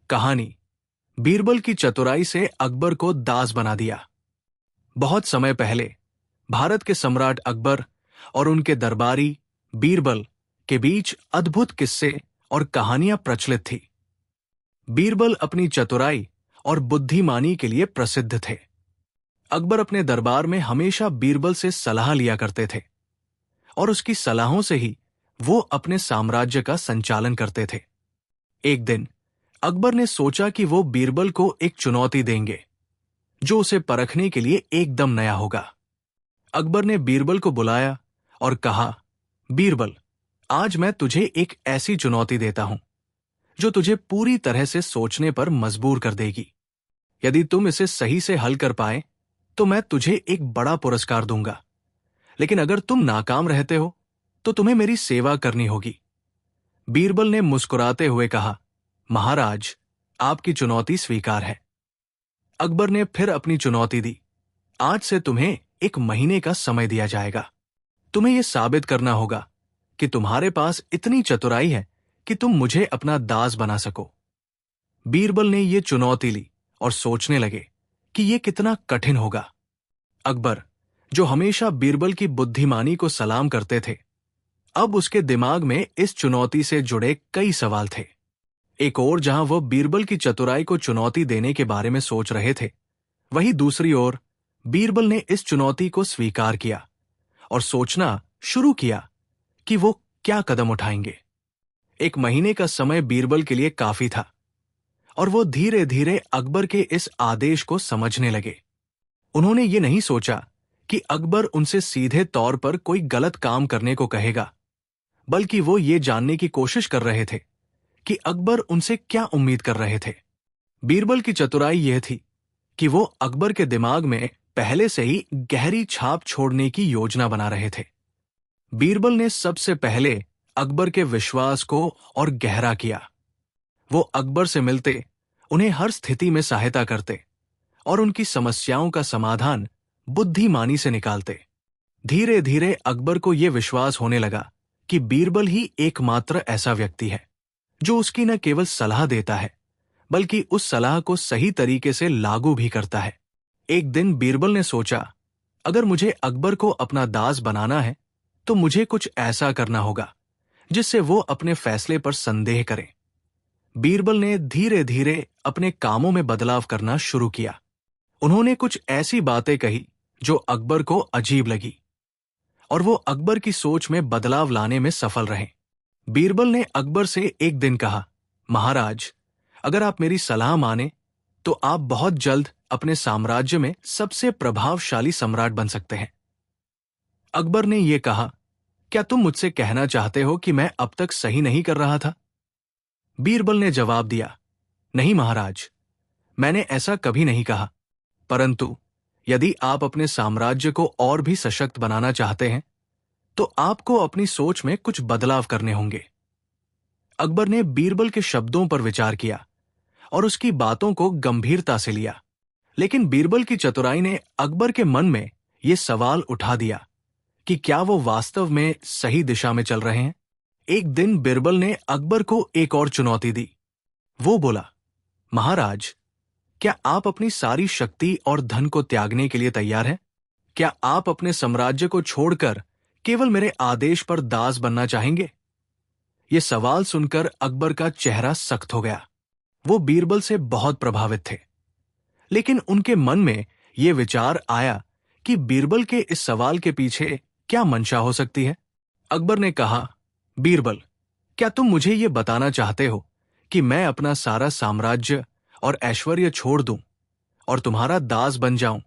कहानी। बीरबल की चतुराई से अकबर को दास बना दिया। बहुत समय पहले भारत के सम्राट अकबर और उनके दरबारी बीरबल के बीच अद्भुत किस्से और कहानियां प्रचलित थी। बीरबल अपनी चतुराई और बुद्धिमानी के लिए प्रसिद्ध थे। अकबर अपने दरबार में हमेशा बीरबल से सलाह लिया करते थे और उसकी सलाहों से ही वो अपने साम्राज्य का संचालन करते थे। एक दिन अकबर ने सोचा कि वो बीरबल को एक चुनौती देंगे जो उसे परखने के लिए एकदम नया होगा। अकबर ने बीरबल को बुलाया और कहा, बीरबल, आज मैं तुझे एक ऐसी चुनौती देता हूं जो तुझे पूरी तरह से सोचने पर मजबूर कर देगी। यदि तुम इसे सही से हल कर पाए तो मैं तुझे एक बड़ा पुरस्कार दूंगा, लेकिन अगर तुम नाकाम रहते हो तो तुम्हें मेरी सेवा करनी होगी। बीरबल ने मुस्कुराते हुए कहा, महाराज, आपकी चुनौती स्वीकार है। अकबर ने फिर अपनी चुनौती दी, आज से तुम्हें 1 महीने का समय दिया जाएगा। तुम्हें यह साबित करना होगा कि तुम्हारे पास इतनी चतुराई है कि तुम मुझे अपना दास बना सको। बीरबल ने यह चुनौती ली और सोचने लगे कि यह कितना कठिन होगा। अकबर, जो हमेशा बीरबल की बुद्धिमानी को सलाम करते थे, अब उसके दिमाग में इस चुनौती से जुड़े कई सवाल थे। एक ओर जहां वह बीरबल की चतुराई को चुनौती देने के बारे में सोच रहे थे, वहीं दूसरी ओर बीरबल ने इस चुनौती को स्वीकार किया और सोचना शुरू किया कि वो क्या कदम उठाएंगे। 1 महीने का समय बीरबल के लिए काफी था और वो धीरे धीरे अकबर के इस आदेश को समझने लगे। उन्होंने ये नहीं सोचा कि अकबर उनसे सीधे तौर पर कोई गलत काम करने को कहेगा, बल्कि वो ये जानने की कोशिश कर रहे थे कि अकबर उनसे क्या उम्मीद कर रहे थे। बीरबल की चतुराई यह थी कि वो अकबर के दिमाग में पहले से ही गहरी छाप छोड़ने की योजना बना रहे थे। बीरबल ने सबसे पहले अकबर के विश्वास को और गहरा किया। वो अकबर से मिलते, उन्हें हर स्थिति में सहायता करते और उनकी समस्याओं का समाधान बुद्धिमानी से निकालते। धीरे धीरे अकबर को यह विश्वास होने लगा कि बीरबल ही एकमात्र ऐसा व्यक्ति है जो उसकी न केवल सलाह देता है, बल्कि उस सलाह को सही तरीके से लागू भी करता है। एक दिन बीरबल ने सोचा, अगर मुझे अकबर को अपना दास बनाना है तो मुझे कुछ ऐसा करना होगा जिससे वो अपने फैसले पर संदेह करें। बीरबल ने धीरे धीरे अपने कामों में बदलाव करना शुरू किया। उन्होंने कुछ ऐसी बातें कही जो अकबर को अजीब लगी और वो अकबर की सोच में बदलाव लाने में सफल रहे। बीरबल ने अकबर से एक दिन कहा, महाराज, अगर आप मेरी सलाह माने तो आप बहुत जल्द अपने साम्राज्य में सबसे प्रभावशाली सम्राट बन सकते हैं। अकबर ने यह कहा, क्या तुम मुझसे कहना चाहते हो कि मैं अब तक सही नहीं कर रहा था? बीरबल ने जवाब दिया, नहीं महाराज, मैंने ऐसा कभी नहीं कहा, परंतु यदि आप अपने साम्राज्य को और भी सशक्त बनाना चाहते हैं तो आपको अपनी सोच में कुछ बदलाव करने होंगे। अकबर ने बीरबल के शब्दों पर विचार किया और उसकी बातों को गंभीरता से लिया, लेकिन बीरबल की चतुराई ने अकबर के मन में यह सवाल उठा दिया कि क्या वो वास्तव में सही दिशा में चल रहे हैं। एक दिन बीरबल ने अकबर को एक और चुनौती दी। वो बोला, महाराज, क्या आप अपनी सारी शक्ति और धन को त्यागने के लिए तैयार हैं? क्या आप अपने साम्राज्य को छोड़कर केवल मेरे आदेश पर दास बनना चाहेंगे? यह सवाल सुनकर अकबर का चेहरा सख्त हो गया। वो बीरबल से बहुत प्रभावित थे, लेकिन उनके मन में यह विचार आया कि बीरबल के इस सवाल के पीछे क्या मंशा हो सकती है। अकबर ने कहा, बीरबल, क्या तुम मुझे यह बताना चाहते हो कि मैं अपना सारा साम्राज्य और ऐश्वर्य छोड़ दूं और तुम्हारा दास बन जाऊं?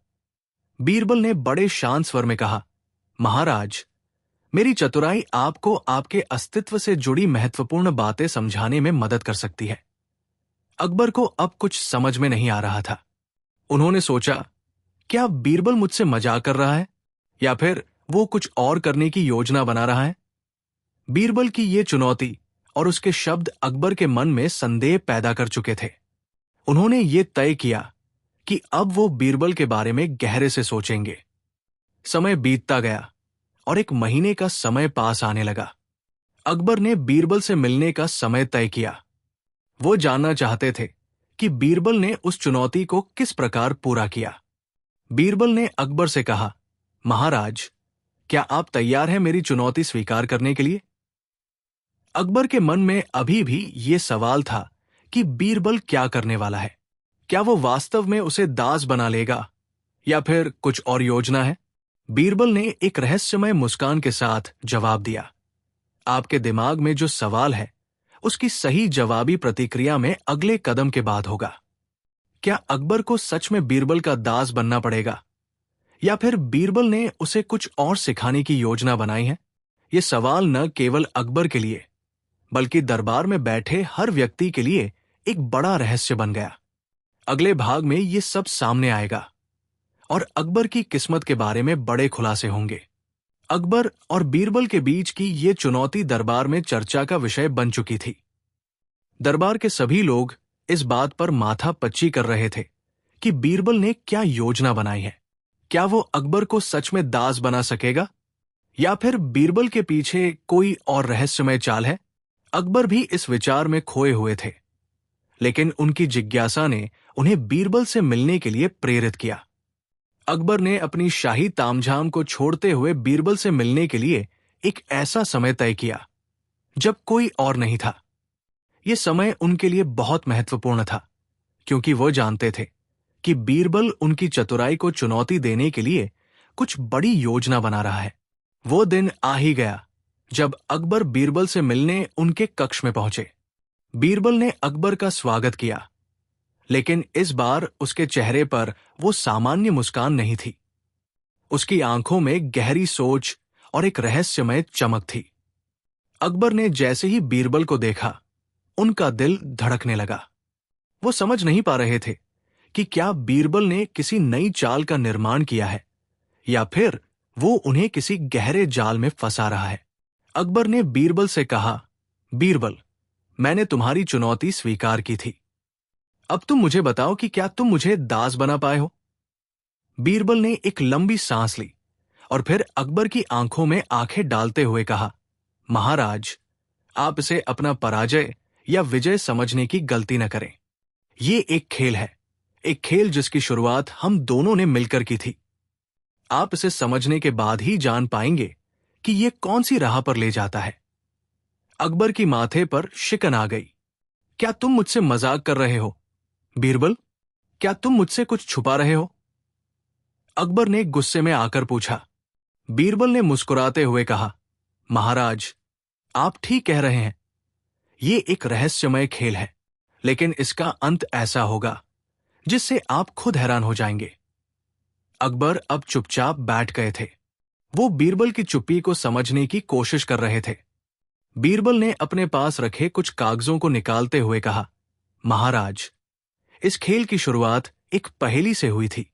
बीरबल ने बड़े शांत स्वर में कहा, महाराज, मेरी चतुराई आपको आपके अस्तित्व से जुड़ी महत्वपूर्ण बातें समझाने में मदद कर सकती है। अकबर को अब कुछ समझ में नहीं आ रहा था। उन्होंने सोचा, क्या बीरबल मुझसे मजाक कर रहा है या फिर वो कुछ और करने की योजना बना रहा है? बीरबल की ये चुनौती और उसके शब्द अकबर के मन में संदेह पैदा कर चुके थे। उन्होंने ये तय किया कि अब वो बीरबल के बारे में गहरे से सोचेंगे। समय बीतता गया और 1 महीने का समय पास आने लगा। अकबर ने बीरबल से मिलने का समय तय किया। वो जानना चाहते थे कि बीरबल ने उस चुनौती को किस प्रकार पूरा किया। बीरबल ने अकबर से कहा, महाराज, क्या आप तैयार हैं मेरी चुनौती स्वीकार करने के लिए? अकबर के मन में अभी भी ये सवाल था कि बीरबल क्या करने वाला है। क्या वो वास्तव में उसे दास बना लेगा या फिर कुछ और योजना है? बीरबल ने एक रहस्यमय मुस्कान के साथ जवाब दिया, आपके दिमाग में जो सवाल है उसकी सही जवाबी प्रतिक्रिया में अगले कदम के बाद होगा। क्या अकबर को सच में बीरबल का दास बनना पड़ेगा या फिर बीरबल ने उसे कुछ और सिखाने की योजना बनाई है? ये सवाल न केवल अकबर के लिए बल्कि दरबार में बैठे हर व्यक्ति के लिए एक बड़ा रहस्य बन गया। अगले भाग में ये सब सामने आएगा और अकबर की किस्मत के बारे में बड़े खुलासे होंगे। अकबर और बीरबल के बीच की ये चुनौती दरबार में चर्चा का विषय बन चुकी थी। दरबार के सभी लोग इस बात पर माथा पच्ची कर रहे थे कि बीरबल ने क्या योजना बनाई है। क्या वो अकबर को सच में दास बना सकेगा या फिर बीरबल के पीछे कोई और रहस्यमय चाल है? अकबर भी इस विचार में खोए हुए थे, लेकिन उनकी जिज्ञासा ने उन्हें बीरबल से मिलने के लिए प्रेरित किया। अकबर ने अपनी शाही तामझाम को छोड़ते हुए बीरबल से मिलने के लिए एक ऐसा समय तय किया जब कोई और नहीं था। यह समय उनके लिए बहुत महत्वपूर्ण था, क्योंकि वो जानते थे कि बीरबल उनकी चतुराई को चुनौती देने के लिए कुछ बड़ी योजना बना रहा है। वो दिन आ ही गया जब अकबर बीरबल से मिलने उनके कक्ष में पहुंचे। बीरबल ने अकबर का स्वागत किया, लेकिन इस बार उसके चेहरे पर वो सामान्य मुस्कान नहीं थी। उसकी आंखों में गहरी सोच और एक रहस्यमय चमक थी। अकबर ने जैसे ही बीरबल को देखा, उनका दिल धड़कने लगा। वो समझ नहीं पा रहे थे कि क्या बीरबल ने किसी नई चाल का निर्माण किया है या फिर वो उन्हें किसी गहरे जाल में फंसा रहा है। अकबर ने बीरबल से कहा, बीरबल, मैंने तुम्हारी चुनौती स्वीकार की थी। अब तुम मुझे बताओ कि क्या तुम मुझे दास बना पाए हो? बीरबल ने एक लंबी सांस ली और फिर अकबर की आंखों में आंखें डालते हुए कहा, महाराज, आप इसे अपना पराजय या विजय समझने की गलती न करें। ये एक खेल है, एक खेल जिसकी शुरुआत हम दोनों ने मिलकर की थी। आप इसे समझने के बाद ही जान पाएंगे कि ये कौन सी राह पर ले जाता है। अकबर की माथे पर शिकन आ गई। क्या तुम मुझसे मजाक कर रहे हो? बीरबल, क्या तुम मुझसे कुछ छुपा रहे हो? अकबर ने गुस्से में आकर पूछा। बीरबल ने मुस्कुराते हुए कहा, महाराज, आप ठीक कह रहे हैं। ये एक रहस्यमय खेल है, लेकिन इसका अंत ऐसा होगा जिससे आप खुद हैरान हो जाएंगे। अकबर अब चुपचाप बैठ गए थे। वो बीरबल की चुप्पी को समझने की कोशिश कर रहे थे। बीरबल ने अपने पास रखे कुछ कागजों को निकालते हुए कहा, महाराज, इस खेल की शुरुआत एक पहेली से हुई थी।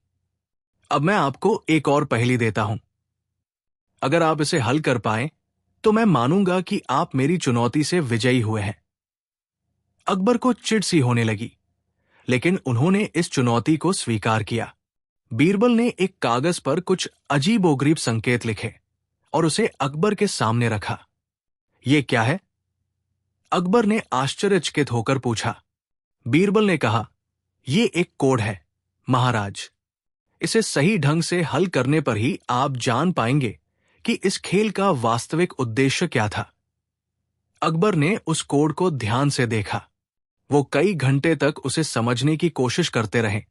अब मैं आपको एक और पहेली देता हूं। अगर आप इसे हल कर पाए तो मैं मानूंगा कि आप मेरी चुनौती से विजयी हुए हैं। अकबर को चिढ़ सी होने लगी, लेकिन उन्होंने इस चुनौती को स्वीकार किया। बीरबल ने एक कागज पर कुछ अजीबोगरीब संकेत लिखे और उसे अकबर के सामने रखा। ये क्या है? अकबर ने आश्चर्यचकित होकर पूछा। बीरबल ने कहा, ये एक कोड है, महाराज। इसे सही ढंग से हल करने पर ही आप जान पाएंगे कि इस खेल का वास्तविक उद्देश्य क्या था। अकबर ने उस कोड को ध्यान से देखा। वो कई घंटे तक उसे समझने की कोशिश करते रहे,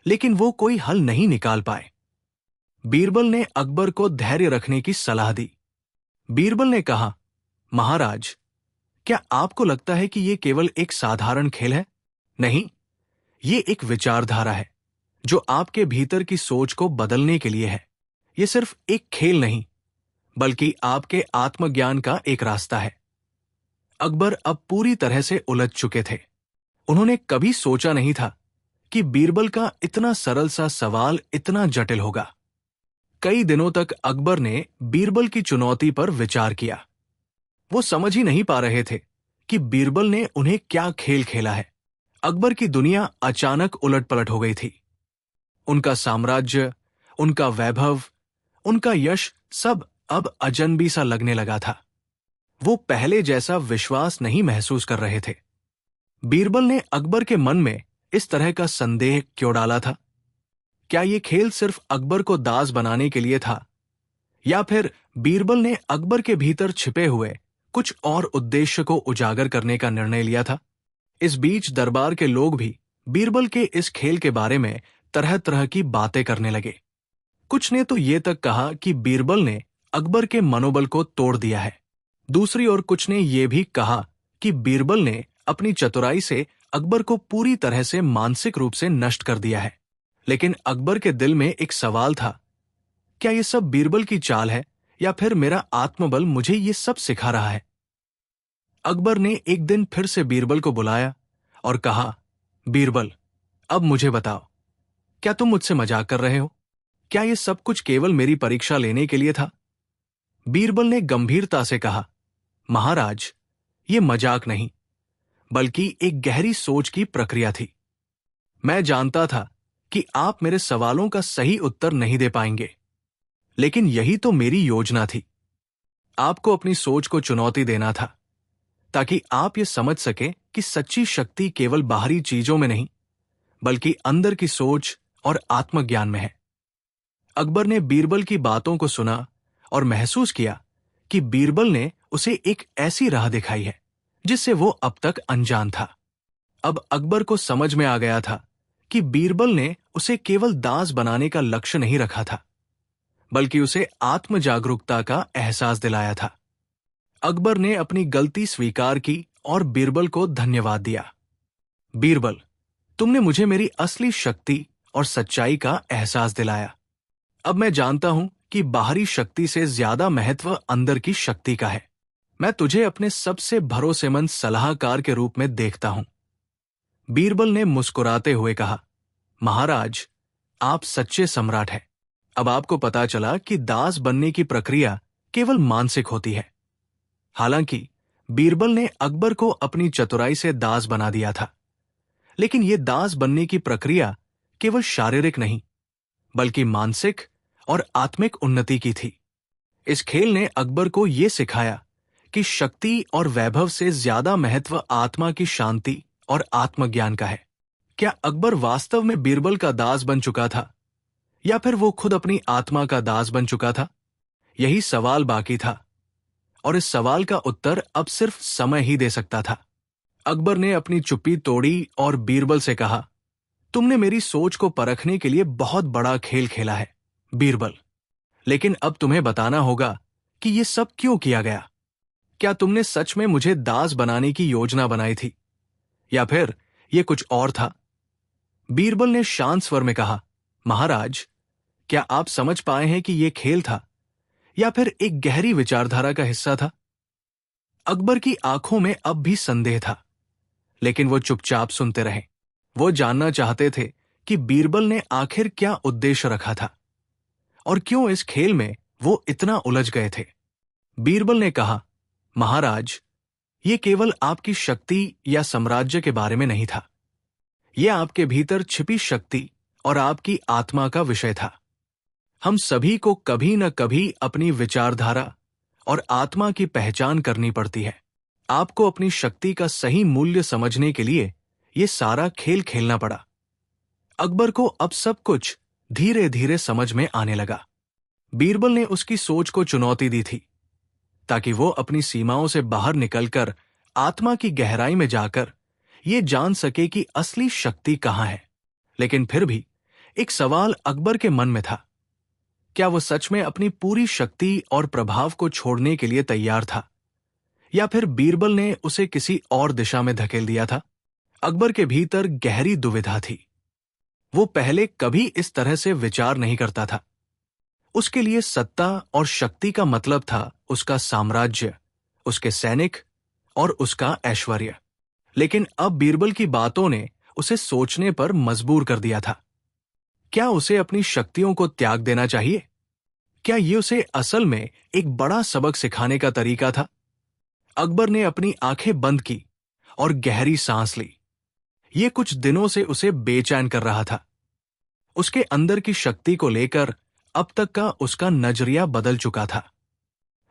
लेकिन वो कोई हल नहीं निकाल पाए। बीरबल ने अकबर को धैर्य रखने की सलाह दी। बीरबल ने कहा, महाराज, क्या आपको लगता है कि यह केवल एक साधारण खेल है? नहीं, ये एक विचारधारा है जो आपके भीतर की सोच को बदलने के लिए है। यह सिर्फ एक खेल नहीं, बल्कि आपके आत्मज्ञान का एक रास्ता है। अकबर अब पूरी तरह से उलझ चुके थे। उन्होंने कभी सोचा नहीं था कि बीरबल का इतना सरल सा सवाल इतना जटिल होगा। कई दिनों तक अकबर ने बीरबल की चुनौती पर विचार किया। वो समझ ही नहीं पा रहे थे कि बीरबल ने उन्हें क्या खेल खेला है। अकबर की दुनिया अचानक उलटपलट हो गई थी। उनका साम्राज्य, उनका वैभव, उनका यश सब अब अजनबी सा लगने लगा था। वो पहले जैसा विश्वास नहीं महसूस कर रहे थे। बीरबल ने अकबर के मन में इस तरह का संदेह क्यों डाला था? क्या ये खेल सिर्फ अकबर को दास बनाने के लिए था, या फिर बीरबल ने अकबर के भीतर छिपे हुए कुछ और उद्देश्य को उजागर करने का निर्णय लिया था? इस बीच दरबार के लोग भी बीरबल के इस खेल के बारे में तरह तरह की बातें करने लगे। कुछ ने तो ये तक कहा कि बीरबल ने अकबर के मनोबल को तोड़ दिया है। दूसरी ओर कुछ ने यह भी कहा कि बीरबल ने अपनी चतुराई से अकबर को पूरी तरह से मानसिक रूप से नष्ट कर दिया है। लेकिन अकबर के दिल में एक सवाल था, क्या यह सब बीरबल की चाल है, या फिर मेरा आत्मबल मुझे ये सब सिखा रहा है? अकबर ने एक दिन फिर से बीरबल को बुलाया और कहा, बीरबल, अब मुझे बताओ, क्या तुम मुझसे मजाक कर रहे हो? क्या यह सब कुछ केवल मेरी परीक्षा लेने के लिए था? बीरबल ने गंभीरता से कहा, महाराज, ये मजाक नहीं, बल्कि एक गहरी सोच की प्रक्रिया थी। मैं जानता था कि आप मेरे सवालों का सही उत्तर नहीं दे पाएंगे, लेकिन यही तो मेरी योजना थी। आपको अपनी सोच को चुनौती देना था, ताकि आप ये समझ सके कि सच्ची शक्ति केवल बाहरी चीजों में नहीं, बल्कि अंदर की सोच और आत्मज्ञान में है। अकबर ने बीरबल की बातों को सुना और महसूस किया कि बीरबल ने उसे एक ऐसी राह दिखाई है जिससे वो अब तक अनजान था। अब अकबर को समझ में आ गया था कि बीरबल ने उसे केवल दास बनाने का लक्ष्य नहीं रखा था, बल्कि उसे आत्म जागरूकता का एहसास दिलाया था। अकबर ने अपनी गलती स्वीकार की और बीरबल को धन्यवाद दिया। बीरबल, तुमने मुझे मेरी असली शक्ति और सच्चाई का एहसास दिलाया। अब मैं जानता हूं कि बाहरी शक्ति से ज्यादा महत्व अंदर की शक्ति का है। मैं तुझे अपने सबसे भरोसेमंद सलाहकार के रूप में देखता हूं। बीरबल ने मुस्कुराते हुए कहा, महाराज, आप सच्चे सम्राट हैं। अब आपको पता चला कि दास बनने की प्रक्रिया केवल मानसिक होती है। हालांकि बीरबल ने अकबर को अपनी चतुराई से दास बना दिया था, लेकिन यह दास बनने की प्रक्रिया केवल शारीरिक नहीं, बल्कि मानसिक और आत्मिक उन्नति की थी। इस खेल ने अकबर को यह सिखाया कि शक्ति और वैभव से ज्यादा महत्व आत्मा की शांति और आत्मज्ञान का है। क्या अकबर वास्तव में बीरबल का दास बन चुका था, या फिर वो खुद अपनी आत्मा का दास बन चुका था? यही सवाल बाकी था, और इस सवाल का उत्तर अब सिर्फ समय ही दे सकता था। अकबर ने अपनी चुप्पी तोड़ी और बीरबल से कहा, तुमने मेरी सोच को परखने के लिए बहुत बड़ा खेल खेला है बीरबल, लेकिन अब तुम्हें बताना होगा कि यह सब क्यों किया गया। क्या तुमने सच में मुझे दास बनाने की योजना बनाई थी, या फिर यह कुछ और था? बीरबल ने शांत स्वर में कहा, महाराज, क्या आप समझ पाए हैं कि यह खेल था या फिर एक गहरी विचारधारा का हिस्सा था? अकबर की आंखों में अब भी संदेह था, लेकिन वो चुपचाप सुनते रहे। वो जानना चाहते थे कि बीरबल ने आखिर क्या उद्देश्य रखा था और क्यों इस खेल में वो इतना उलझ गए थे। बीरबल ने कहा, महाराज, ये केवल आपकी शक्ति या साम्राज्य के बारे में नहीं था। यह आपके भीतर छिपी शक्ति और आपकी आत्मा का विषय था। हम सभी को कभी न कभी अपनी विचारधारा और आत्मा की पहचान करनी पड़ती है। आपको अपनी शक्ति का सही मूल्य समझने के लिए यह सारा खेल खेलना पड़ा। अकबर को अब सब कुछ धीरे धीरे समझ में आने लगा। बीरबल ने उसकी सोच को चुनौती दी थी, ताकि वो अपनी सीमाओं से बाहर निकलकर आत्मा की गहराई में जाकर ये जान सके कि असली शक्ति कहाँ है। लेकिन फिर भी एक सवाल अकबर के मन में था, क्या वो सच में अपनी पूरी शक्ति और प्रभाव को छोड़ने के लिए तैयार था, या फिर बीरबल ने उसे किसी और दिशा में धकेल दिया था? अकबर के भीतर गहरी दुविधा थी। वो पहले कभी इस तरह से विचार नहीं करता था। उसके लिए सत्ता और शक्ति का मतलब था उसका साम्राज्य, उसके सैनिक और उसका ऐश्वर्य। लेकिन अब बीरबल की बातों ने उसे सोचने पर मजबूर कर दिया था। क्या उसे अपनी शक्तियों को त्याग देना चाहिए? क्या ये उसे असल में एक बड़ा सबक सिखाने का तरीका था? अकबर ने अपनी आंखें बंद की और गहरी सांस ली। ये कुछ दिनों से उसे बेचैन कर रहा था। उसके अंदर की शक्ति को लेकर अब तक का उसका नजरिया बदल चुका था।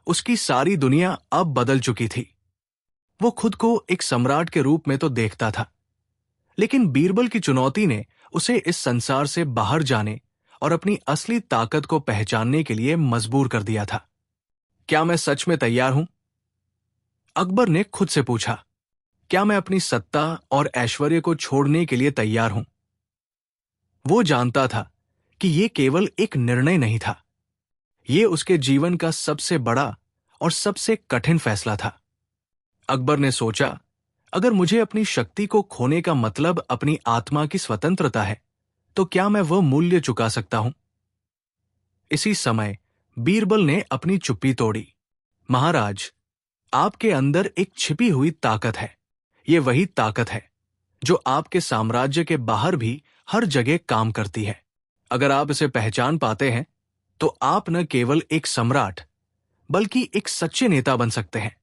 उसकी सारी दुनिया अब बदल चुकी थी। वो खुद को एक सम्राट के रूप में तो देखता था, लेकिन बीरबल की चुनौती ने उसे इस संसार से बाहर जाने और अपनी असली ताकत को पहचानने के लिए मजबूर कर दिया था। क्या मैं सच में तैयार हूं? अकबर ने खुद से पूछा। क्या मैं अपनी सत्ता और ऐश्वर्य को छोड़ने के लिए तैयार हूं? वो जानता था कि ये केवल एक निर्णय नहीं था, ये उसके जीवन का सबसे बड़ा और सबसे कठिन फैसला था। अकबर ने सोचा, अगर मुझे अपनी शक्ति को खोने का मतलब अपनी आत्मा की स्वतंत्रता है, तो क्या मैं वह मूल्य चुका सकता हूं? इसी समय बीरबल ने अपनी चुप्पी तोड़ी। महाराज, आपके अंदर एक छिपी हुई ताकत है। ये वही ताकत है जो आपके साम्राज्य के बाहर भी हर जगह काम करती है। अगर आप इसे पहचान पाते हैं, तो आप न केवल एक सम्राट, बल्कि एक सच्चे नेता बन सकते हैं।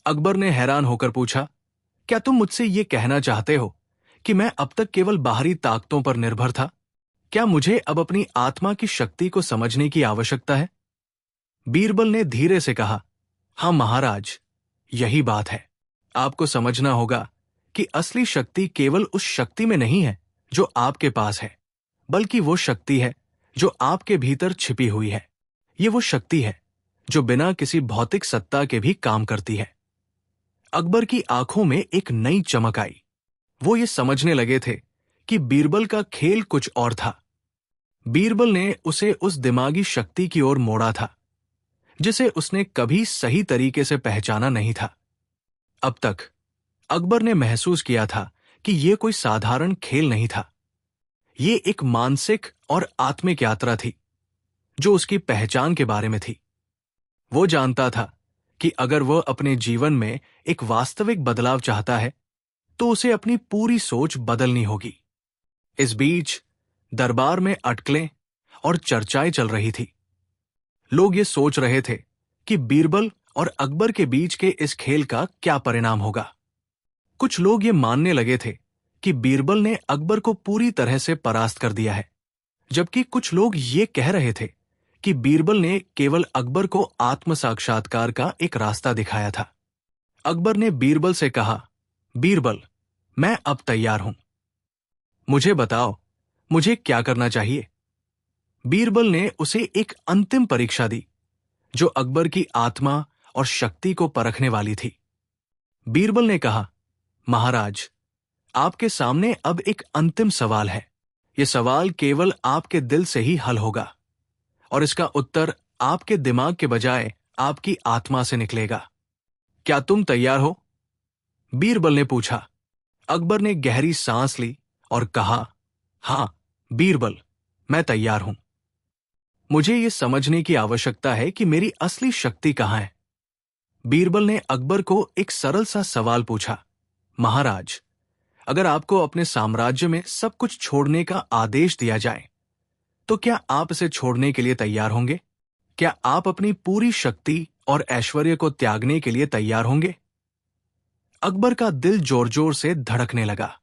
अकबर ने हैरान होकर पूछा, क्या तुम मुझसे ये कहना चाहते हो कि मैं अब तक केवल बाहरी ताकतों पर निर्भर था? क्या मुझे अब अपनी आत्मा की शक्ति को समझने की आवश्यकता है? बीरबल ने धीरे से कहा, हां महाराज, यही बात है। आपको समझना होगा कि असली शक्ति केवल उस शक्ति में नहीं है जो आपके पास है, बल्कि वो शक्ति है जो आपके भीतर छिपी हुई है। ये वो शक्ति है जो बिना किसी भौतिक सत्ता के भी काम करती है। अकबर की आंखों में एक नई चमक आई। वो ये समझने लगे थे कि बीरबल का खेल कुछ और था। बीरबल ने उसे उस दिमागी शक्ति की ओर मोड़ा था जिसे उसने कभी सही तरीके से पहचाना नहीं था। अब तक अकबर ने महसूस किया था कि यह कोई साधारण खेल नहीं था। ये एक मानसिक और आत्मिक यात्रा थी जो उसकी पहचान के बारे में थी। वो जानता था कि अगर वह अपने जीवन में एक वास्तविक बदलाव चाहता है, तो उसे अपनी पूरी सोच बदलनी होगी। इस बीच दरबार में अटकलें और चर्चाएं चल रही थी। लोग ये सोच रहे थे कि बीरबल और अकबर के बीच के इस खेल का क्या परिणाम होगा। कुछ लोग ये मानने लगे थे कि बीरबल ने अकबर को पूरी तरह से परास्त कर दिया है, जबकि कुछ लोग ये कह रहे थे कि बीरबल ने केवल अकबर को आत्म साक्षात्कार का एक रास्ता दिखाया था। अकबर ने बीरबल से कहा, बीरबल, मैं अब तैयार हूं। मुझे बताओ, मुझे क्या करना चाहिए? बीरबल ने उसे एक अंतिम परीक्षा दी जो अकबर की आत्मा और शक्ति को परखने वाली थी। बीरबल ने कहा, महाराज, आपके सामने अब एक अंतिम सवाल है। यह सवाल केवल आपके दिल से ही हल होगा और इसका उत्तर आपके दिमाग के बजाय आपकी आत्मा से निकलेगा। क्या तुम तैयार हो? बीरबल ने पूछा। अकबर ने गहरी सांस ली और कहा, हां बीरबल, मैं तैयार हूं। मुझे यह समझने की आवश्यकता है कि मेरी असली शक्ति कहां है। बीरबल ने अकबर को एक सरल सा सवाल पूछा, महाराज, अगर आपको अपने साम्राज्य में सब कुछ छोड़ने का आदेश दिया जाए, तो क्या आप इसे छोड़ने के लिए तैयार होंगे? क्या आप अपनी पूरी शक्ति और ऐश्वर्य को त्यागने के लिए तैयार होंगे? अकबर का दिल जोर जोर से धड़कने लगा।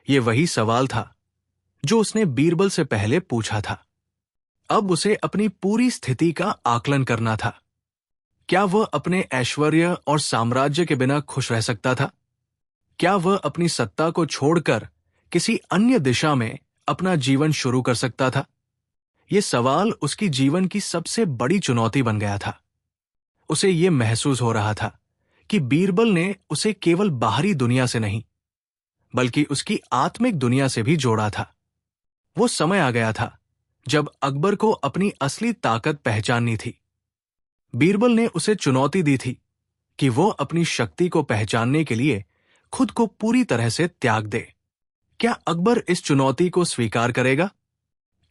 यह वही सवाल था जो उसने बीरबल से पहले पूछा था। अब उसे अपनी पूरी स्थिति का आकलन करना था। क्या वह अपने ऐश्वर्य और साम्राज्य के बिना खुश रह सकता था? क्या वह अपनी सत्ता को छोड़कर किसी अन्य दिशा में अपना जीवन शुरू कर सकता था? यह सवाल उसकी जीवन की सबसे बड़ी चुनौती बन गया था। उसे यह महसूस हो रहा था कि बीरबल ने उसे केवल बाहरी दुनिया से नहीं, बल्कि उसकी आत्मिक दुनिया से भी जोड़ा था। वो समय आ गया था जब अकबर को अपनी असली ताकत पहचाननी थी। बीरबल ने उसे चुनौती दी थी कि वो अपनी शक्ति को पहचानने के लिए खुद को पूरी तरह से त्याग दे। क्या अकबर इस चुनौती को स्वीकार करेगा?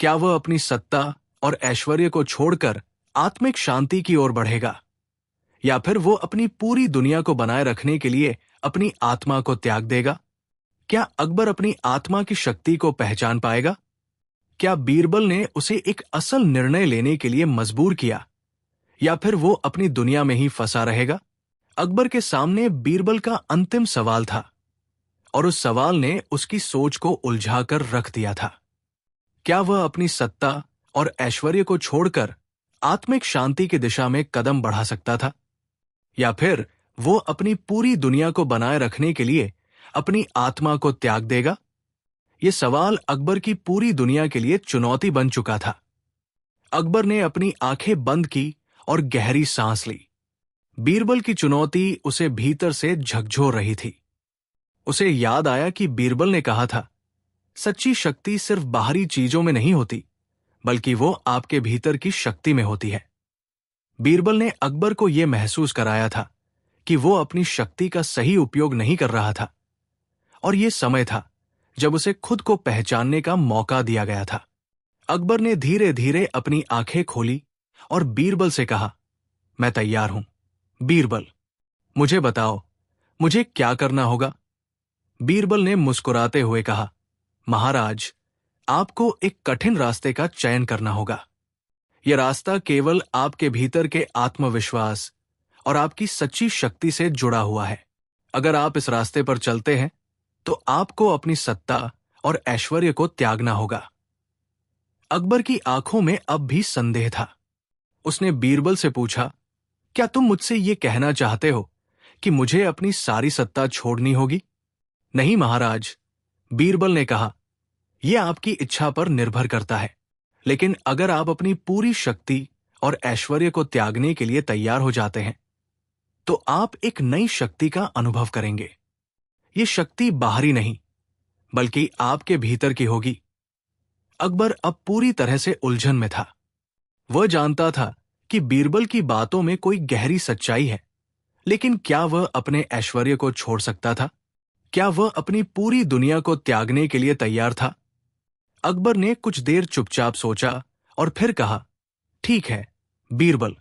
क्या वह अपनी सत्ता और ऐश्वर्य को छोड़कर आत्मिक शांति की ओर बढ़ेगा, या फिर वो अपनी पूरी दुनिया को बनाए रखने के लिए अपनी आत्मा को त्याग देगा? क्या अकबर अपनी आत्मा की शक्ति को पहचान पाएगा? क्या बीरबल ने उसे एक असल निर्णय लेने के लिए मजबूर किया, या फिर वो अपनी दुनिया में ही फंसा रहेगा? अकबर के सामने बीरबल का अंतिम सवाल था, और उस सवाल ने उसकी सोच को उलझाकर रख दिया था। क्या वह अपनी सत्ता और ऐश्वर्य को छोड़कर आत्मिक शांति की दिशा में कदम बढ़ा सकता था, या फिर वो अपनी पूरी दुनिया को बनाए रखने के लिए अपनी आत्मा को त्याग देगा? ये सवाल अकबर की पूरी दुनिया के लिए चुनौती बन चुका था। अकबर ने अपनी आंखें बंद की और गहरी सांस ली। बीरबल की चुनौती उसे भीतर से झकझोर रही थी। उसे याद आया कि बीरबल ने कहा था, सच्ची शक्ति सिर्फ बाहरी चीजों में नहीं होती, बल्कि वो आपके भीतर की शक्ति में होती है। बीरबल ने अकबर को यह महसूस कराया था कि वो अपनी शक्ति का सही उपयोग नहीं कर रहा था, और यह समय था जब उसे खुद को पहचानने का मौका दिया गया था। अकबर ने धीरे धीरे अपनी आंखें खोली और बीरबल से कहा, मैं तैयार हूं। बीरबल, मुझे बताओ, मुझे क्या करना होगा? बीरबल ने मुस्कुराते हुए कहा, महाराज, आपको एक कठिन रास्ते का चयन करना होगा। यह रास्ता केवल आपके भीतर के आत्मविश्वास और आपकी सच्ची शक्ति से जुड़ा हुआ है। अगर आप इस रास्ते पर चलते हैं तो आपको अपनी सत्ता और ऐश्वर्य को त्यागना होगा। अकबर की आंखों में अब भी संदेह था। उसने बीरबल से पूछा, क्या तुम मुझसे ये कहना चाहते हो कि मुझे अपनी सारी सत्ता छोड़नी होगी? नहीं महाराज, बीरबल ने कहा, यह आपकी इच्छा पर निर्भर करता है, लेकिन अगर आप अपनी पूरी शक्ति और ऐश्वर्य को त्यागने के लिए तैयार हो जाते हैं तो आप एक नई शक्ति का अनुभव करेंगे। ये शक्ति बाहरी नहीं, बल्कि आपके भीतर की होगी। अकबर अब पूरी तरह से उलझन में था। वह जानता था कि बीरबल की बातों में कोई गहरी सच्चाई है, लेकिन क्या वह अपने ऐश्वर्य को छोड़ सकता था? क्या वह अपनी पूरी दुनिया को त्यागने के लिए तैयार था? अकबर ने कुछ देर चुपचाप सोचा और फिर कहा, ठीक है बीरबल,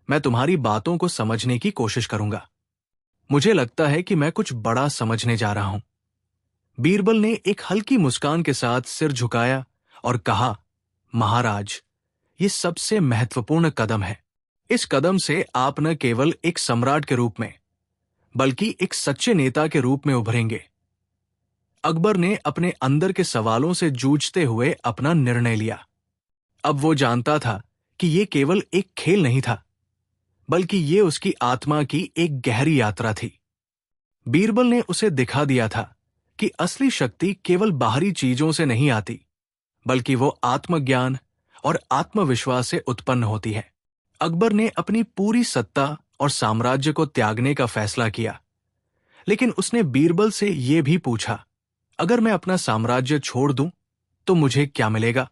मैं तुम्हारी बातों को समझने की कोशिश करूंगा। मुझे लगता है कि मैं कुछ बड़ा समझने जा रहा हूं। बीरबल ने एक हल्की मुस्कान के साथ सिर झुकाया और कहा, महाराज, ये सबसे महत्वपूर्ण कदम है। इस कदम से आप न केवल एक सम्राट के रूप में, बल्कि एक सच्चे नेता के रूप में उभरेंगे। अकबर ने अपने अंदर के सवालों से जूझते हुए अपना निर्णय लिया। अब वो जानता था कि ये केवल एक खेल नहीं था, बल्कि ये उसकी आत्मा की एक गहरी यात्रा थी। बीरबल ने उसे दिखा दिया था कि असली शक्ति केवल बाहरी चीजों से नहीं आती, बल्कि वो आत्मज्ञान और आत्मविश्वास से उत्पन्न होती है। अकबर ने अपनी पूरी सत्ता और साम्राज्य को त्यागने का फैसला किया, लेकिन उसने बीरबल से यह भी पूछा, अगर मैं अपना साम्राज्य छोड़ दूं तो मुझे क्या मिलेगा?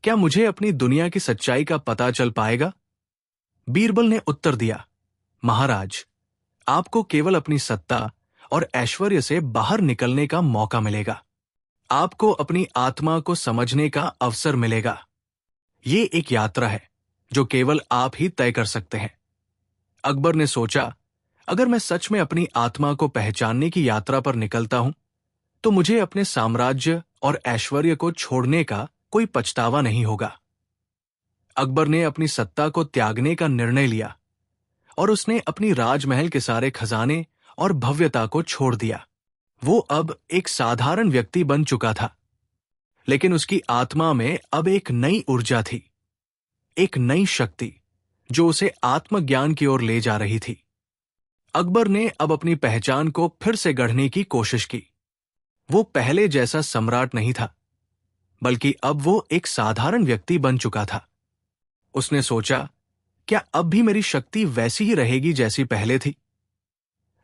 क्या मुझे अपनी दुनिया की सच्चाई का पता चल पाएगा? बीरबल ने उत्तर दिया, महाराज, आपको केवल अपनी सत्ता और ऐश्वर्य से बाहर निकलने का मौका मिलेगा। आपको अपनी आत्मा को समझने का अवसर मिलेगा। ये एक यात्रा है जो केवल आप ही तय कर सकते हैं। अकबर ने सोचा, अगर मैं सच में अपनी आत्मा को पहचानने की यात्रा पर निकलता हूं तो मुझे अपने साम्राज्य और ऐश्वर्य को छोड़ने का कोई पछतावा नहीं होगा। अकबर ने अपनी सत्ता को त्यागने का निर्णय लिया और उसने अपनी राजमहल के सारे खजाने और भव्यता को छोड़ दिया। वो अब एक साधारण व्यक्ति बन चुका था, लेकिन उसकी आत्मा में अब एक नई ऊर्जा थी, एक नई शक्ति जो उसे आत्मज्ञान की ओर ले जा रही थी। अकबर ने अब अपनी पहचान को फिर से गढ़ने की कोशिश की। वो पहले जैसा सम्राट नहीं था, बल्कि अब वो एक साधारण व्यक्ति बन चुका था। उसने सोचा, क्या अब भी मेरी शक्ति वैसी ही रहेगी जैसी पहले थी?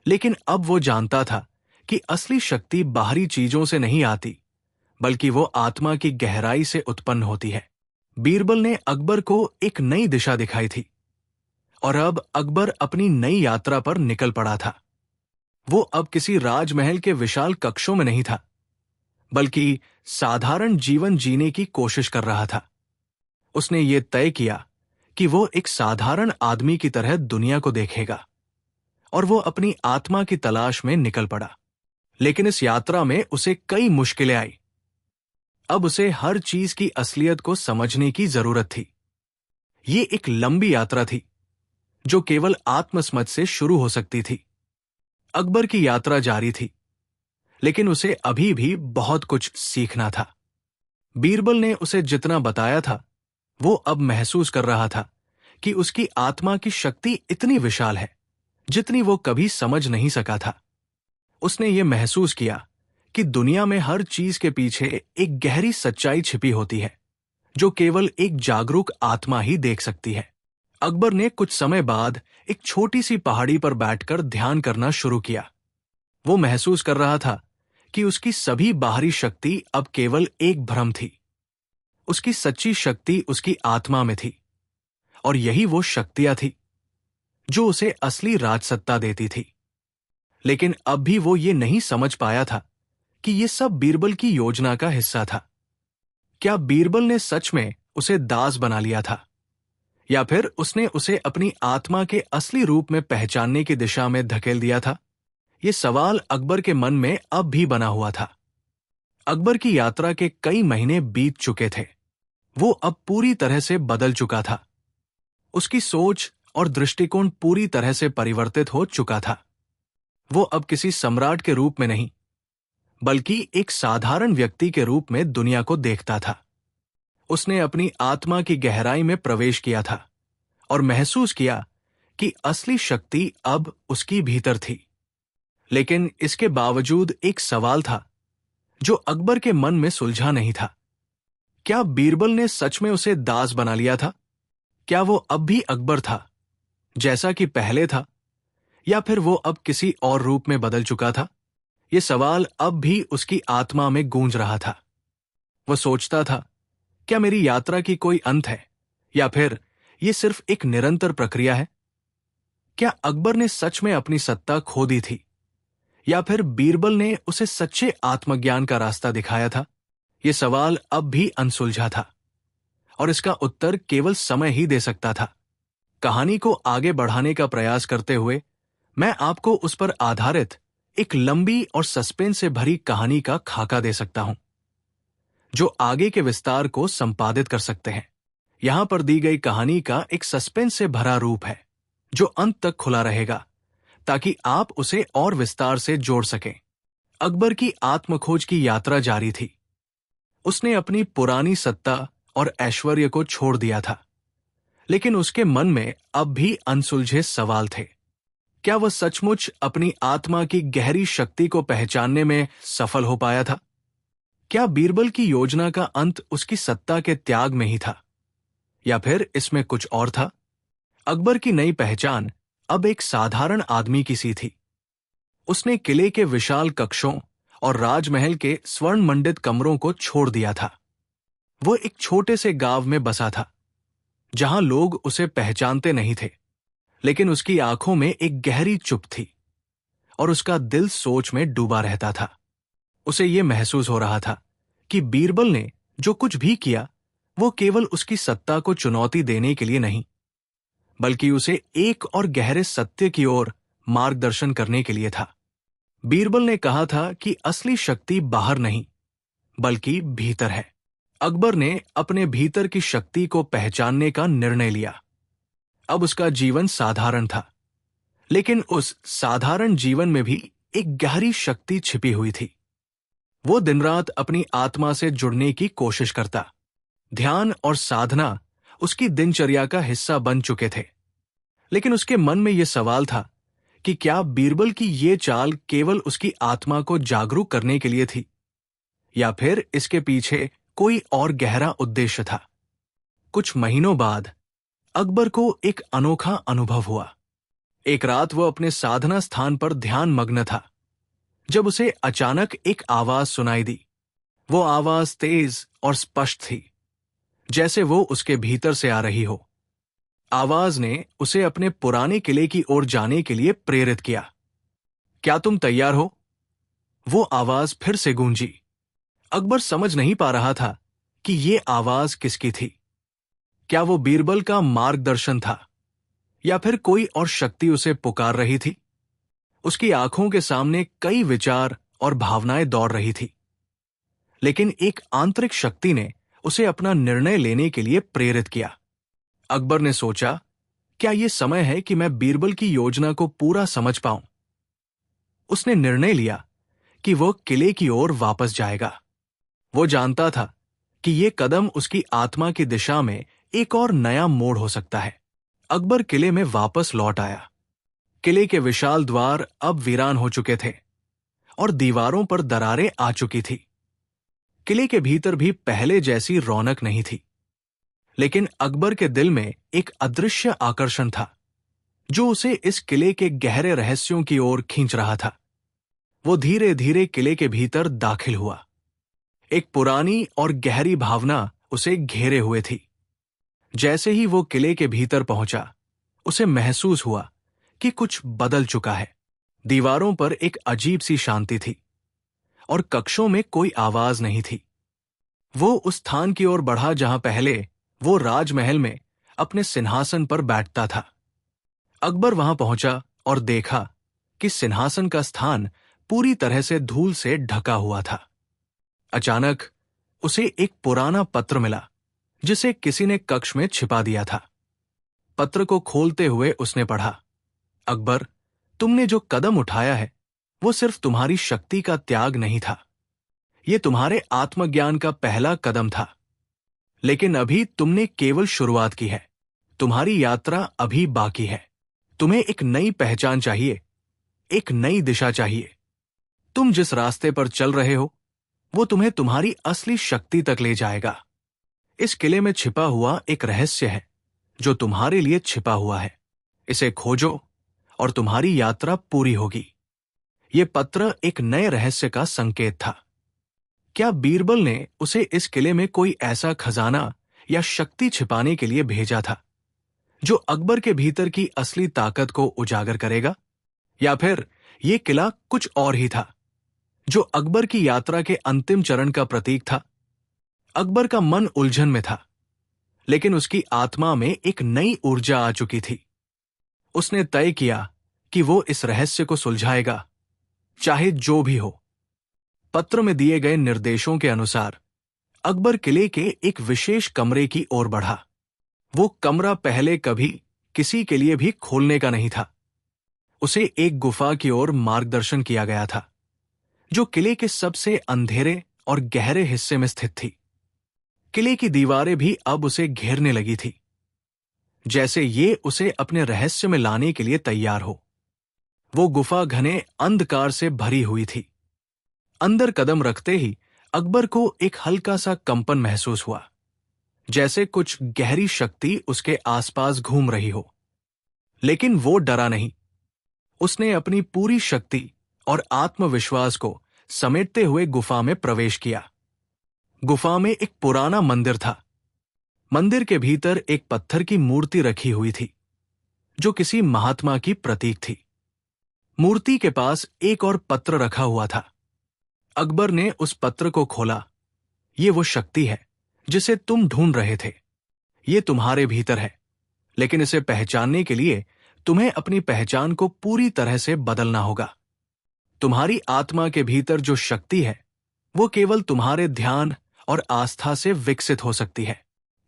लेकिन अब वो जानता था कि असली शक्ति बाहरी चीजों से नहीं आती, बल्कि वो आत्मा की गहराई से उत्पन्न होती है। बीरबल ने अकबर को एक नई दिशा दिखाई थी, और अब अकबर अपनी नई यात्रा पर निकल पड़ा था। वो अब किसी राजमहल के विशाल कक्षों में नहीं था, बल्कि साधारण जीवन जीने की कोशिश कर रहा था। उसने ये तय किया कि वो एक साधारण आदमी की तरह दुनिया को देखेगा, और वो अपनी आत्मा की तलाश में निकल पड़ा। लेकिन इस यात्रा में उसे कई मुश्किलें आई। अब उसे हर चीज की असलियत को समझने की जरूरत थी। ये एक लंबी यात्रा थी जो केवल आत्मसमझ से शुरू हो सकती थी। अकबर की यात्रा जारी थी, लेकिन उसे अभी भी बहुत कुछ सीखना था। बीरबल ने उसे जितना बताया था, वो अब महसूस कर रहा था कि उसकी आत्मा की शक्ति इतनी विशाल है जितनी वो कभी समझ नहीं सका था। उसने ये महसूस किया कि दुनिया में हर चीज के पीछे एक गहरी सच्चाई छिपी होती है जो केवल एक जागरूक आत्मा ही देख सकती है। अकबर ने कुछ समय बाद एक छोटी सी पहाड़ी पर बैठकर ध्यान करना शुरू किया। वो महसूस कर रहा था कि उसकी सभी बाहरी शक्ति अब केवल एक भ्रम थी। उसकी सच्ची शक्ति उसकी आत्मा में थी, और यही वो शक्तियां थी जो उसे असली राजसत्ता देती थी। लेकिन अब भी वो ये नहीं समझ पाया था कि ये सब बीरबल की योजना का हिस्सा था। क्या बीरबल ने सच में उसे दास बना लिया था, या फिर उसने उसे अपनी आत्मा के असली रूप में पहचानने की दिशा में धकेल दिया था? ये सवाल अकबर के मन में अब भी बना हुआ था। अकबर की यात्रा के कई महीने बीत चुके थे। वो अब पूरी तरह से बदल चुका था। उसकी सोच और दृष्टिकोण पूरी तरह से परिवर्तित हो चुका था। वो अब किसी सम्राट के रूप में नहीं, बल्कि एक साधारण व्यक्ति के रूप में दुनिया को देखता था। उसने अपनी आत्मा की गहराई में प्रवेश किया था और महसूस किया कि असली शक्ति अब उसकी भीतर थी। लेकिन इसके बावजूद एक सवाल था जो अकबर के मन में सुलझा नहीं था। क्या बीरबल ने सच में उसे दास बना लिया था? क्या वो अब भी अकबर था, जैसा कि पहले था, या फिर वो अब किसी और रूप में बदल चुका था? ये सवाल अब भी उसकी आत्मा में गूंज रहा था। वो सोचता था, क्या मेरी यात्रा की कोई अंत है, या फिर ये सिर्फ एक निरंतर प्रक्रिया है? क्या अकबर ने सच में अपनी सत्ता खो दी थी, या फिर बीरबल ने उसे सच्चे आत्मज्ञान का रास्ता दिखाया था? ये सवाल अब भी अनसुलझा था, और इसका उत्तर केवल समय ही दे सकता था। कहानी को आगे बढ़ाने का प्रयास करते हुए मैं आपको उस पर आधारित एक लंबी और सस्पेंस से भरी कहानी का खाका दे सकता हूं, जो आगे के विस्तार को संपादित कर सकते हैं। यहां पर दी गई कहानी का एक सस्पेंस से भरा रूप है जो अंत तक खुला रहेगा, ताकि आप उसे और विस्तार से जोड़ सकें। अकबर की आत्मखोज की यात्रा जारी थी। उसने अपनी पुरानी सत्ता और ऐश्वर्य को छोड़ दिया था, लेकिन उसके मन में अब भी अनसुलझे सवाल थे। क्या वह सचमुच अपनी आत्मा की गहरी शक्ति को पहचानने में सफल हो पाया था? क्या बीरबल की योजना का अंत उसकी सत्ता के त्याग में ही था, या फिर इसमें कुछ और था? अकबर की नई पहचान अब एक साधारण आदमी की सी थी। उसने किले के विशाल कक्षों और राजमहल के स्वर्ण मंडित कमरों को छोड़ दिया था। वो एक छोटे से गांव में बसा था, जहां लोग उसे पहचानते नहीं थे, लेकिन उसकी आंखों में एक गहरी चुप थी और उसका दिल सोच में डूबा रहता था। उसे यह महसूस हो रहा था कि बीरबल ने जो कुछ भी किया वो केवल उसकी सत्ता को चुनौती देने के लिए नहीं, बल्कि उसे एक और गहरे सत्य की ओर मार्गदर्शन करने के लिए था। बीरबल ने कहा था कि असली शक्ति बाहर नहीं, बल्कि भीतर है। अकबर ने अपने भीतर की शक्ति को पहचानने का निर्णय लिया। अब उसका जीवन साधारण था, लेकिन उस साधारण जीवन में भी एक गहरी शक्ति छिपी हुई थी। वो दिन रात अपनी आत्मा से जुड़ने की कोशिश करता। ध्यान और साधना उसकी दिनचर्या का हिस्सा बन चुके थे, लेकिन उसके मन में यह सवाल था कि क्या बीरबल की ये चाल केवल उसकी आत्मा को जागरूक करने के लिए थी, या फिर इसके पीछे कोई और गहरा उद्देश्य था। कुछ महीनों बाद अकबर को एक अनोखा अनुभव हुआ। एक रात वो अपने साधना स्थान पर ध्यान मग्न था, जब उसे अचानक एक आवाज सुनाई दी। वो आवाज तेज और स्पष्ट थी, जैसे वो उसके भीतर से आ रही हो। आवाज ने उसे अपने पुराने किले की ओर जाने के लिए प्रेरित किया। क्या तुम तैयार हो? वो आवाज फिर से गूंजी। अकबर समझ नहीं पा रहा था कि ये आवाज किसकी थी। क्या वो बीरबल का मार्गदर्शन था, या फिर कोई और शक्ति उसे पुकार रही थी? उसकी आंखों के सामने कई विचार और भावनाएं दौड़ रही थी, लेकिन एक आंतरिक शक्ति ने उसे अपना निर्णय लेने के लिए प्रेरित किया। अकबर ने सोचा, क्या यह समय है कि मैं बीरबल की योजना को पूरा समझ पाऊं? उसने निर्णय लिया कि वो किले की ओर वापस जाएगा। वो जानता था कि ये कदम उसकी आत्मा की दिशा में एक और नया मोड़ हो सकता है। अकबर किले में वापस लौट आया। किले के विशाल द्वार अब वीरान हो चुके थे, और दीवारों पर दरारें आ चुकी थी। किले के भीतर भी पहले जैसी रौनक नहीं थी, लेकिन अकबर के दिल में एक अदृश्य आकर्षण था जो उसे इस किले के गहरे रहस्यों की ओर खींच रहा था। वो धीरे धीरे किले के भीतर दाखिल हुआ। एक पुरानी और गहरी भावना उसे घेरे हुए थी। जैसे ही वो किले के भीतर पहुंचा, उसे महसूस हुआ कि कुछ बदल चुका है। दीवारों पर एक अजीब सी शांति थी और कक्षों में कोई आवाज नहीं थी। वो उस स्थान की ओर बढ़ा जहां पहले वो राजमहल में अपने सिंहासन पर बैठता था। अकबर वहां पहुंचा और देखा कि सिंहासन का स्थान पूरी तरह से धूल से ढका हुआ था। अचानक उसे एक पुराना पत्र मिला जिसे किसी ने कक्ष में छिपा दिया था। पत्र को खोलते हुए उसने पढ़ा, अकबर, तुमने जो कदम उठाया है वो सिर्फ तुम्हारी शक्ति का त्याग नहीं था, ये तुम्हारे आत्मज्ञान का पहला कदम था। लेकिन अभी तुमने केवल शुरुआत की है। तुम्हारी यात्रा अभी बाकी है। तुम्हें एक नई पहचान चाहिए, एक नई दिशा चाहिए। तुम जिस रास्ते पर चल रहे हो वो तुम्हें तुम्हारी असली शक्ति तक ले जाएगा। इस किले में छिपा हुआ एक रहस्य है जो तुम्हारे लिए छिपा हुआ है। इसे खोजो और तुम्हारी यात्रा पूरी होगी। ये पत्र एक नए रहस्य का संकेत था। क्या बीरबल ने उसे इस किले में कोई ऐसा खजाना या शक्ति छिपाने के लिए भेजा था जो अकबर के भीतर की असली ताकत को उजागर करेगा? या फिर यह किला कुछ और ही था जो अकबर की यात्रा के अंतिम चरण का प्रतीक था? अकबर का मन उलझन में था, लेकिन उसकी आत्मा में एक नई ऊर्जा आ चुकी थी। उसने तय किया कि वो इस रहस्य को सुलझाएगा, चाहे जो भी हो। पत्र में दिए गए निर्देशों के अनुसार अकबर किले के एक विशेष कमरे की ओर बढ़ा। वो कमरा पहले कभी किसी के लिए भी खोलने का नहीं था। उसे एक गुफा की ओर मार्गदर्शन किया गया था जो किले के सबसे अंधेरे और गहरे हिस्से में स्थित थी। किले की दीवारें भी अब उसे घेरने लगी थी, जैसे ये उसे अपने रहस्य में लाने के लिए तैयार हो। वो गुफा घने अंधकार से भरी हुई थी। अंदर कदम रखते ही अकबर को एक हल्का सा कंपन महसूस हुआ, जैसे कुछ गहरी शक्ति उसके आसपास घूम रही हो। लेकिन वो डरा नहीं। उसने अपनी पूरी शक्ति और आत्मविश्वास को समेटते हुए गुफा में प्रवेश किया। गुफा में एक पुराना मंदिर था। मंदिर के भीतर एक पत्थर की मूर्ति रखी हुई थी जो किसी महात्मा की प्रतीक थी। मूर्ति के पास एक और पत्र रखा हुआ था। अकबर ने उस पत्र को खोला। ये वो शक्ति है जिसे तुम ढूंढ रहे थे। ये तुम्हारे भीतर है, लेकिन इसे पहचानने के लिए तुम्हें अपनी पहचान को पूरी तरह से बदलना होगा। तुम्हारी आत्मा के भीतर जो शक्ति है वो केवल तुम्हारे ध्यान और आस्था से विकसित हो सकती है।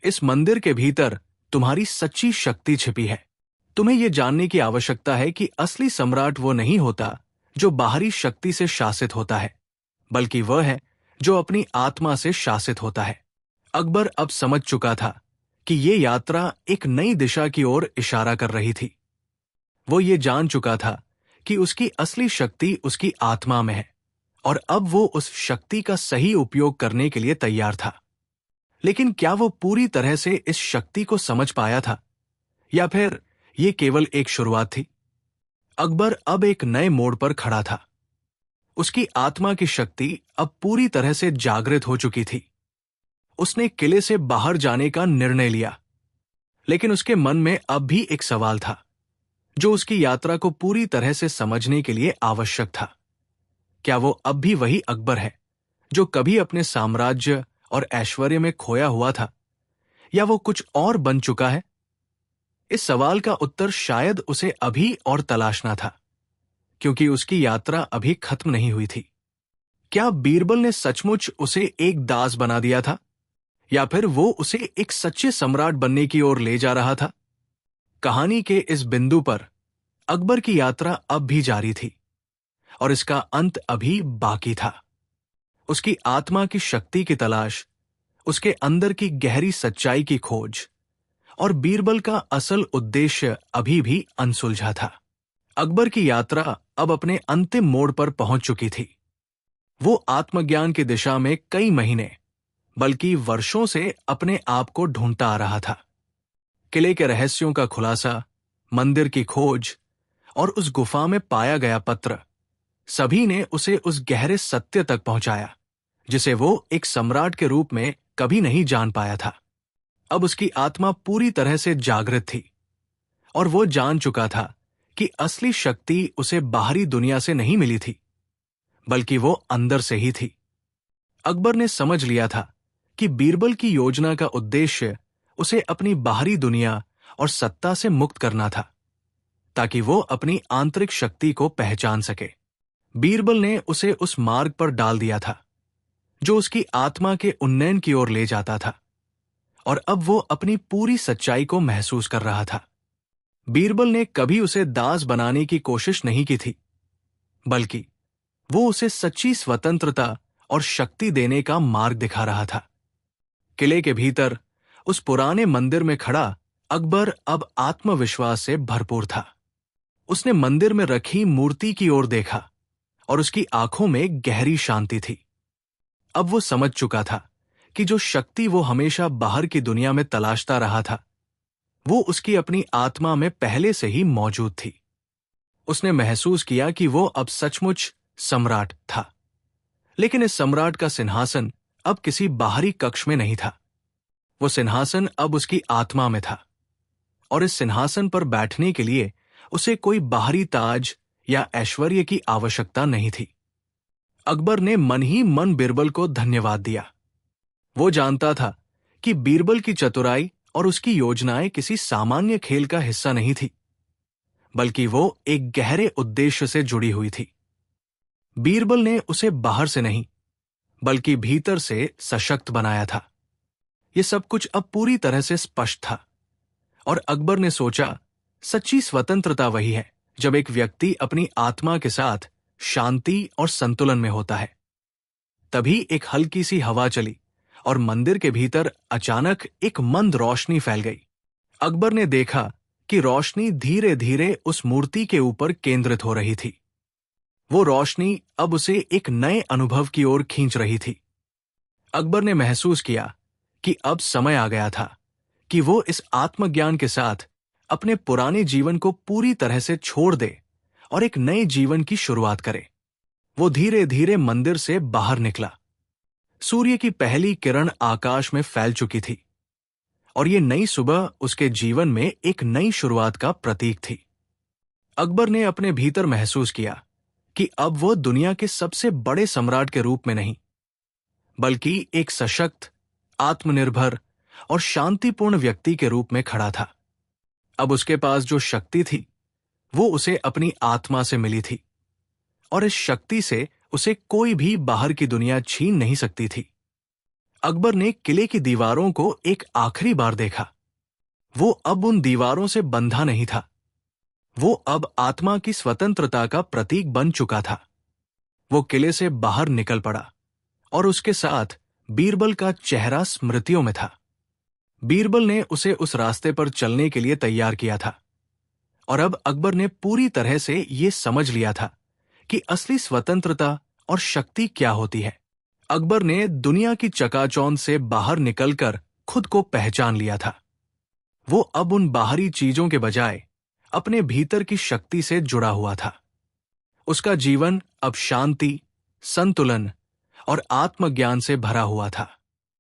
इस मंदिर के भीतर तुम्हारी सच्ची शक्ति छिपी है। तुम्हें यह जानने की आवश्यकता है कि असली सम्राट वो नहीं होता जो बाहरी शक्ति से शासित होता है, बल्कि वह है जो अपनी आत्मा से शासित होता है। अकबर अब समझ चुका था कि ये यात्रा एक नई दिशा की ओर इशारा कर रही थी। वो ये जान चुका था कि उसकी असली शक्ति उसकी आत्मा में है और अब वो उस शक्ति का सही उपयोग करने के लिए तैयार था। लेकिन क्या वो पूरी तरह से इस शक्ति को समझ पाया था, या फिर ये केवल एक शुरुआत थी? अकबर अब एक नए मोड़ पर खड़ा था। उसकी आत्मा की शक्ति अब पूरी तरह से जागृत हो चुकी थी। उसने किले से बाहर जाने का निर्णय लिया, लेकिन उसके मन में अब भी एक सवाल था जो उसकी यात्रा को पूरी तरह से समझने के लिए आवश्यक था। क्या वो अब भी वही अकबर है जो कभी अपने साम्राज्य और ऐश्वर्य में खोया हुआ था, या वो कुछ और बन चुका है? इस सवाल का उत्तर शायद उसे अभी और तलाशना था, क्योंकि उसकी यात्रा अभी खत्म नहीं हुई थी। क्या बीरबल ने सचमुच उसे एक दास बना दिया था, या फिर वो उसे एक सच्चे सम्राट बनने की ओर ले जा रहा था? कहानी के इस बिंदु पर अकबर की यात्रा अब भी जारी थी और इसका अंत अभी बाकी था। उसकी आत्मा की शक्ति की तलाश, उसके अंदर की गहरी सच्चाई की खोज और बीरबल का असल उद्देश्य अभी भी अनसुलझा था। अकबर की यात्रा अब अपने अंतिम मोड़ पर पहुंच चुकी थी। वो आत्मज्ञान की दिशा में कई महीने बल्कि वर्षों से अपने आप को ढूंढता आ रहा था। किले के रहस्यों का खुलासा, मंदिर की खोज और उस गुफा में पाया गया पत्र, सभी ने उसे उस गहरे सत्य तक पहुंचाया जिसे वो एक सम्राट के रूप में कभी नहीं जान पाया था। अब उसकी आत्मा पूरी तरह से जागृत थी और वो जान चुका था कि असली शक्ति उसे बाहरी दुनिया से नहीं मिली थी, बल्कि वो अंदर से ही थी। अकबर ने समझ लिया था कि बीरबल की योजना का उद्देश्य उसे अपनी बाहरी दुनिया और सत्ता से मुक्त करना था, ताकि वो अपनी आंतरिक शक्ति को पहचान सके। बीरबल ने उसे उस मार्ग पर डाल दिया था जो उसकी आत्मा के उन्नयन की ओर ले जाता था, और अब वो अपनी पूरी सच्चाई को महसूस कर रहा था। बीरबल ने कभी उसे दास बनाने की कोशिश नहीं की थी, बल्कि वो उसे सच्ची स्वतंत्रता और शक्ति देने का मार्ग दिखा रहा था। किले के भीतर उस पुराने मंदिर में खड़ा अकबर अब आत्मविश्वास से भरपूर था। उसने मंदिर में रखी मूर्ति की ओर देखा और उसकी आंखों में गहरी शांति थी। अब वो समझ चुका था कि जो शक्ति वो हमेशा बाहर की दुनिया में तलाशता रहा था, वो उसकी अपनी आत्मा में पहले से ही मौजूद थी। उसने महसूस किया कि वो अब सचमुच सम्राट था, लेकिन इस सम्राट का सिंहासन अब किसी बाहरी कक्ष में नहीं था। वो सिंहासन अब उसकी आत्मा में था, और इस सिंहासन पर बैठने के लिए उसे कोई बाहरी ताज या ऐश्वर्य की आवश्यकता नहीं थी। अकबर ने मन ही मन बीरबल को धन्यवाद दिया। वो जानता था कि बीरबल की चतुराई और उसकी योजनाएं किसी सामान्य खेल का हिस्सा नहीं थी, बल्कि वो एक गहरे उद्देश्य से जुड़ी हुई थी। बीरबल ने उसे बाहर से नहीं, बल्कि भीतर से सशक्त बनाया था। ये सब कुछ अब पूरी तरह से स्पष्ट था, और अकबर ने सोचा, सच्ची स्वतंत्रता वही है जब एक व्यक्ति अपनी आत्मा के साथ शांति और संतुलन में होता है। तभी एक हल्की सी हवा चली और मंदिर के भीतर अचानक एक मंद रोशनी फैल गई। अकबर ने देखा कि रोशनी धीरे धीरे उस मूर्ति के ऊपर केंद्रित हो रही थी। वो रोशनी अब उसे एक नए अनुभव की ओर खींच रही थी। अकबर ने महसूस किया कि अब समय आ गया था कि वो इस आत्मज्ञान के साथ अपने पुराने जीवन को पूरी तरह से छोड़ दे और एक नए जीवन की शुरुआत करे। वो धीरे धीरे मंदिर से बाहर निकला। सूर्य की पहली किरण आकाश में फैल चुकी थी, और ये नई सुबह उसके जीवन में एक नई शुरुआत का प्रतीक थी। अकबर ने अपने भीतर महसूस किया कि अब वो दुनिया के सबसे बड़े सम्राट के रूप में नहीं, बल्कि एक सशक्त, आत्मनिर्भर और शांतिपूर्ण व्यक्ति के रूप में खड़ा था। अब उसके पास जो शक्ति थी, वो उसे अपनी आत्मा से मिली थी, और इस शक्ति से उसे कोई भी बाहर की दुनिया छीन नहीं सकती थी। अकबर ने किले की दीवारों को एक आखिरी बार देखा। वो अब उन दीवारों से बंधा नहीं था। वो अब आत्मा की स्वतंत्रता का प्रतीक बन चुका था। वो किले से बाहर निकल पड़ा, और उसके साथ बीरबल का चेहरा स्मृतियों में था। बीरबल ने उसे उस रास्ते पर चलने के लिए तैयार किया था, और अब अकबर ने पूरी तरह से ये समझ लिया था कि असली स्वतंत्रता और शक्ति क्या होती है। अकबर ने दुनिया की चकाचौंध से बाहर निकलकर खुद को पहचान लिया था। वो अब उन बाहरी चीजों के बजाय अपने भीतर की शक्ति से जुड़ा हुआ था। उसका जीवन अब शांति, संतुलन और आत्मज्ञान से भरा हुआ था।